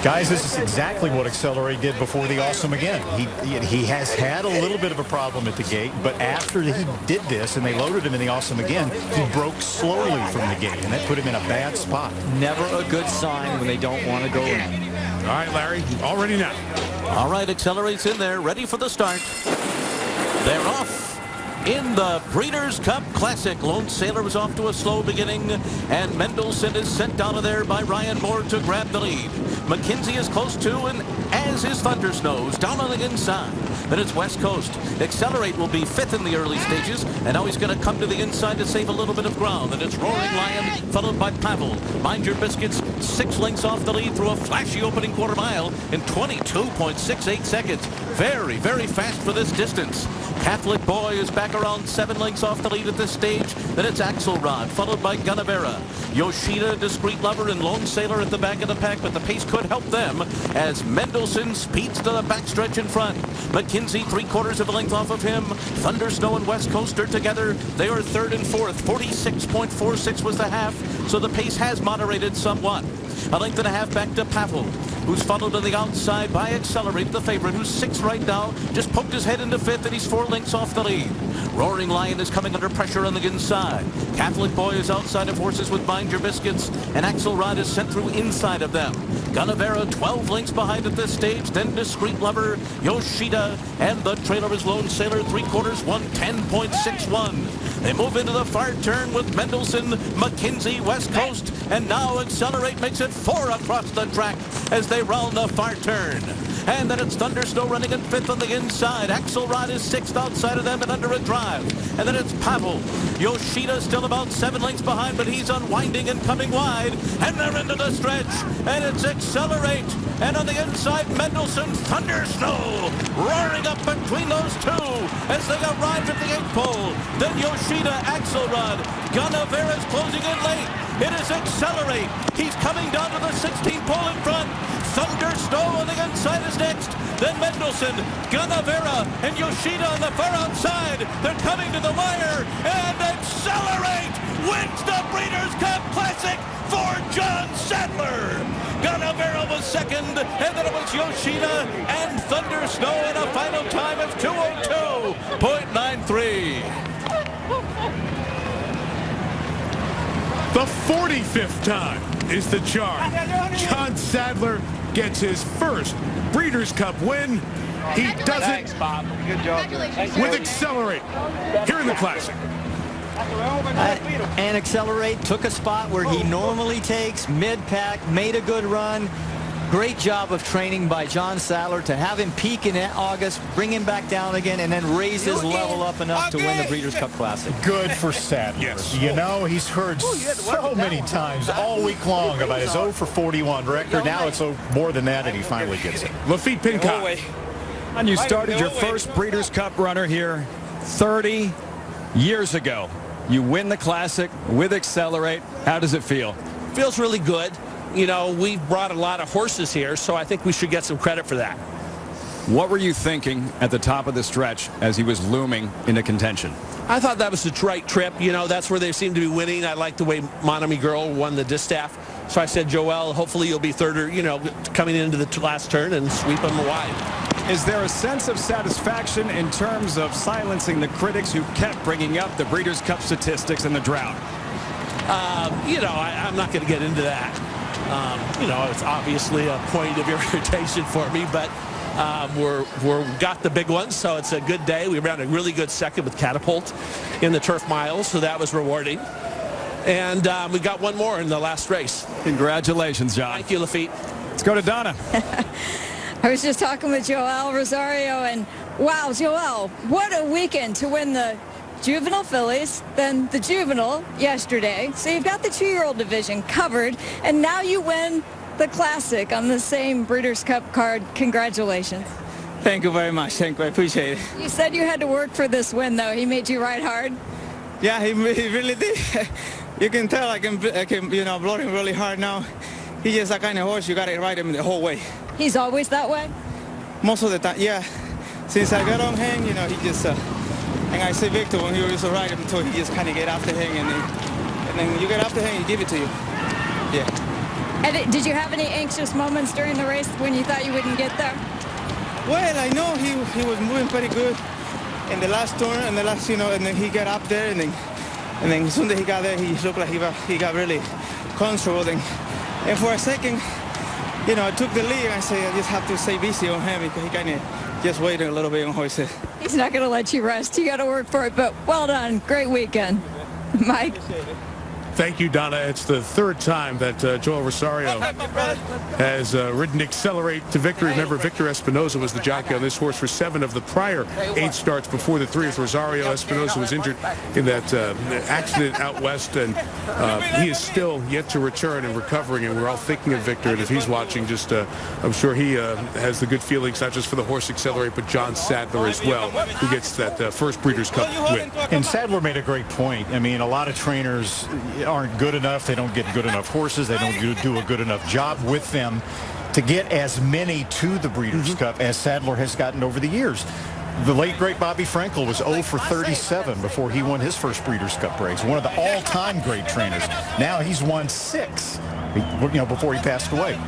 Guys, this is exactly what Accelerate did before the Awesome Again. He has had a little bit of a problem at the gate, but after he did this and they loaded him in the Awesome Again, he broke slowly from the gate, and that put him in a bad spot. Never a good sign when they don't want to go in. All right, Larry, all ready now. All right, Accelerate's in there, ready for the start. They're off. In the Breeders' Cup Classic, Lone Sailor was off to a slow beginning, and Mendelssohn is sent out of there by Ryan Moore to grab the lead. McKenzie is close to, and as is Thunder Snows, down on the inside. Then it's West Coast. Accelerate will be fifth in the early stages, and now he's going to come to the inside to save a little bit of ground. And it's Roaring Lion, followed by Pavel. Mind Your Biscuits, 6 lengths off the lead through a flashy opening quarter mile in 22.68 seconds. Very, very fast for this distance. Catholic Boy is back around 7 lengths off the lead at this stage. Then it's Axelrod, followed by Gunnavera. Yoshida, Discreet Lover, and Lone Sailor at the back of the pack, but the pace could help them as Mendelssohn speeds to the backstretch in front. McKenzie 3/4 of a length off of him. Thunder Snow and West Coast are together. They are third and fourth. 46.46 was the half, so the pace has moderated somewhat. A length and a half back to Pavel, who's followed on the outside by Accelerate, the favorite, who's 6th right now. Just poked his head into 5th, and he's 4 lengths off the lead. Roaring Lion is coming under pressure on the inside. Catholic Boy is outside of horses with Mind Your Biscuits, and Axelrod is sent through inside of them. Gunnavera 12 lengths behind at this stage, then Discreet Lover, Yoshida, and the trailer is Lone Sailor, 3/4, 110.61. They move into the far turn with Mendelssohn, McKenzie, West Coast, and now Accelerate makes it 4 across the track as they round the far turn. And then it's Thunder Snow running in 5th on the inside. Axelrod is 6th outside of them and under a drive. And then it's Pavel. Yoshida still about 7 lengths behind, but he's unwinding and coming wide. And they're into the stretch. And it's Accelerate. And on the inside, Mendelssohn, Thunder Snow, roaring up between those two as they arrive at the 8th pole. Then Yoshida, Axelrod, Gunnavera's closing in late. It is Accelerate. He's coming down to the 16th pole in front. Thunder Snow on the inside is next. Then Mendelssohn, Gunnavera, and Yoshida on the far outside. They're coming to the wire. And Accelerate wins the Breeders' Cup Classic for John Sadler. Gunnavera was second, and then it was Yoshida and Thunder Snow in a final time of 2:02.93. The 45th time is the charm. John Sadler gets his first Breeders' Cup win. He does it Good job. with Accelerate here in the Classic. And Accelerate took a spot where he normally takes, mid-pack, made a good run. Great job of training by John Sadler to have him peak in August, bring him back down again, and then raise his level up enough to win the Breeders' Cup Classic. Good for Sadler. Yes. You know, he's heard so many times all week long about his 0 for 41 record. Now it's more than that, and he finally gets it. Lafitte Pincock. And you started your first Breeders' Cup runner here 30 years ago. You win the Classic with Accelerate. How does it feel? Feels really good. You know, we've brought a lot of horses here, so I think we should get some credit for that. What were you thinking at the top of the stretch as he was looming into contention? I thought that was the right trip. You know, that's where they seem to be winning. I like the way Monami Girl won the distaff. So I said, Joel, hopefully you'll be third or, you know, coming into the last turn and sweep them wide. Is there a sense of satisfaction in terms of silencing the critics who kept bringing up the Breeders' Cup statistics in the drought? You know, I'm not going to get into that. You know, it's obviously a point of irritation for me, but we're got the big ones, so it's a good day. We ran a really good second with Catapult in the Turf Miles, so that was rewarding. And we got one more in the last race. Congratulations, John. Thank you, Lafitte. Let's go to Donna. I was just talking with Joel Rosario, and wow, Joel, what a weekend to win the juvenile fillies, then the juvenile yesterday. So you've got the 2-year-old division covered, and now you win the Classic on the same Breeders' Cup card. Congratulations. Thank you very much. Thank you. I appreciate it. You said you had to work for this win, though. He made you ride hard. Yeah, he really did. You can tell I can, you know, blow him really hard now. He's just that kind of horse. You got to ride him the whole way. He's always that way? Most of the time, yeah. Since I got on him, you know, he just, and I say Victor, when he used to ride him until he just kind of get after him, and then you get after him, he give it to you. Yeah. And did you have any anxious moments during the race when you thought you wouldn't get there? Well, I know he was moving pretty good in the last turn and the last, and then he got up there and then as soon as he got there, he looked like he got really controlled. And for a second, I took the lead and I said, I just have to stay busy on him because he kind of just waited a little bit on horses. He's not going to let you rest. You got to work for it, but well done. Great weekend. Mike? Thank you, Donna. It's the third time that Joel Rosario has ridden Accelerate to victory. Remember, Victor Espinoza was the jockey on this horse for 7 of the prior 8 starts before the 3 with Rosario. Espinoza was injured in that accident out west, and he is still yet to return and recovering, and we're all thinking of Victor. And if he's watching, I'm sure he has the good feelings, not just for the horse Accelerate, but John Sadler as well, who gets that first Breeders' Cup win. And Sadler made a great point. I mean, a lot of trainers aren't good enough. They don't get good enough horses. They don't do a good enough job with them to get as many to the Breeders' Cup as Sadler has gotten over the years. The late, great Bobby Frankel was 0 for 37 before he won his first Breeders' Cup race. One of the all-time great trainers. Now he's won 6, before he passed away.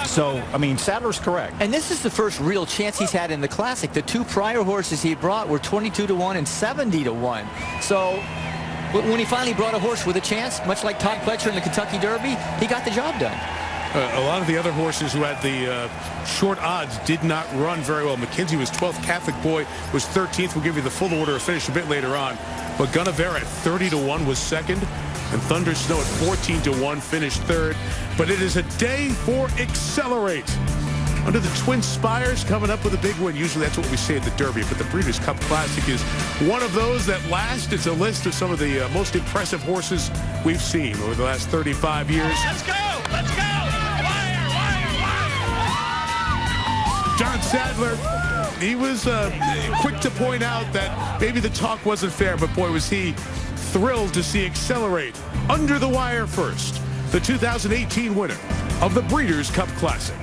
So, I mean, Sadler's correct. And this is the first real chance he's had in the Classic. The 2 prior horses he brought were 22-1 and 70-1. So when he finally brought a horse with a chance, much like Todd Pletcher in the Kentucky Derby, he got the job done. A lot of the other horses who had the short odds did not run very well. McKenzie was 12th. Catholic Boy was 13th. We'll give you the full order of finish a bit later on. But Gunnevera at 30-1 was second. And Thunder Snow at 14-1 finished third. But it is a day for Accelerate. Under the Twin Spires coming up with a big win. Usually that's what we say at the Derby, but the Breeders' Cup Classic is one of those that last. It's a list of some of the most impressive horses we've seen over the last 35 years. Let's go! Let's go! Wire, wire, wire! John Sadler, he was quick to point out that maybe the talk wasn't fair, but boy, was he thrilled to see Accelerate under the wire first. The 2018 winner of the Breeders' Cup Classic.